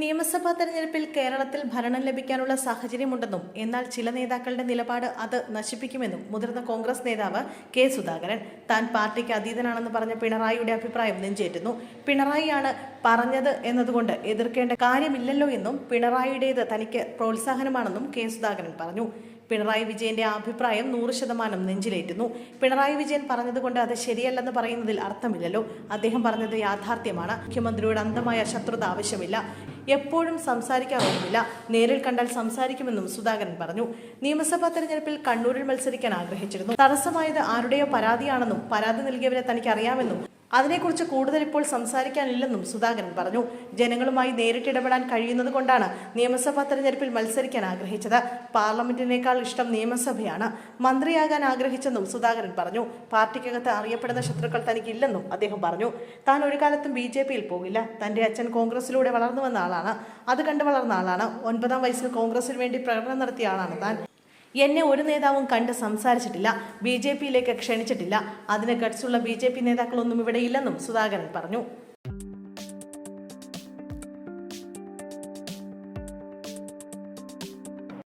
നിയമസഭാ തെരഞ്ഞെടുപ്പിൽ കേരളത്തിൽ ഭരണം ലഭിക്കാനുള്ള സാഹചര്യമുണ്ടെന്നും എന്നാൽ ചില നേതാക്കളുടെ നിലപാട് അത് നശിപ്പിക്കുമെന്നും മുതിർന്ന കോൺഗ്രസ് നേതാവ് കെ സുധാകരൻ. താൻ പാർട്ടിക്ക് അതീതനാണെന്ന് പറഞ്ഞ പിണറായിയുടെ അഭിപ്രായം നെഞ്ചേറ്റുന്നു. പിണറായിയാണ് പറഞ്ഞത് എന്നതുകൊണ്ട് എതിർക്കേണ്ട കാര്യമില്ലല്ലോ എന്നും പിണറായിയുടേത് തനിക്ക് പ്രോത്സാഹനമാണെന്നും കെ സുധാകരൻ പറഞ്ഞു. പിണറായി വിജയന്റെ അഭിപ്രായം 100% നെഞ്ചിലേറ്റുന്നു. പിണറായി വിജയൻ പറഞ്ഞതുകൊണ്ട് അത് ശരിയല്ലെന്ന് പറയുന്നതിൽ അർത്ഥമില്ലല്ലോ. അദ്ദേഹം പറഞ്ഞത് യാഥാർത്ഥ്യമാണ്. മുഖ്യമന്ത്രിയോട് അന്ധമായ ശത്രുത ആവശ്യമില്ല. എപ്പോഴും സംസാരിക്കാറൊന്നുമില്ല. നേരിൽ കണ്ടാൽ സംസാരിക്കുമെന്നും സുധാകരൻ പറഞ്ഞു. നിയമസഭാ തെരഞ്ഞെടുപ്പിൽ കണ്ണൂരിൽ മത്സരിക്കാൻ ആഗ്രഹിച്ചിരുന്നു. തടസ്സമായത് ആരുടെയോ പരാതിയാണെന്നും പരാതി നൽകിയവരെ തനിക്ക് അറിയാമെന്നും അതിനെക്കുറിച്ച് കൂടുതൽ ഇപ്പോൾ സംസാരിക്കാനില്ലെന്നും സുധാകരൻ പറഞ്ഞു. ജനങ്ങളുമായി നേരിട്ടിടപെടാൻ കഴിയുന്നത് കൊണ്ടാണ് നിയമസഭാ തെരഞ്ഞെടുപ്പിൽ മത്സരിക്കാൻ ആഗ്രഹിച്ചത്. പാർലമെന്റിനേക്കാൾ ഇഷ്ടം നിയമസഭയാണ്. മന്ത്രിയാകാൻ ആഗ്രഹിച്ചെന്നും സുധാകരൻ പറഞ്ഞു. പാർട്ടിക്കകത്ത് അറിയപ്പെടുന്ന ശത്രുക്കൾ തനിക്കില്ലെന്നും അദ്ദേഹം പറഞ്ഞു. താൻ ഒരു കാലത്തും BJP-യിൽ പോകില്ല. തന്റെ അച്ഛൻ കോൺഗ്രസിലൂടെ വളർന്നു വന്ന ആളാണ്. അത് കണ്ടു വളർന്ന ആളാണ്. 9-ാം വയസ്സിൽ കോൺഗ്രസിന് വേണ്ടി പ്രകടനം നടത്തിയ ആളാണ് താൻ. എന്നെ ഒരു നേതാവും കണ്ട് സംസാരിച്ചിട്ടില്ല. BJP-യിലേക്ക് ക്ഷണിച്ചിട്ടില്ല. അതിന് ഗട്സുള്ള BJP നേതാക്കളൊന്നും ഇവിടെ ഇല്ലെന്നും സുധാകരൻ പറഞ്ഞു.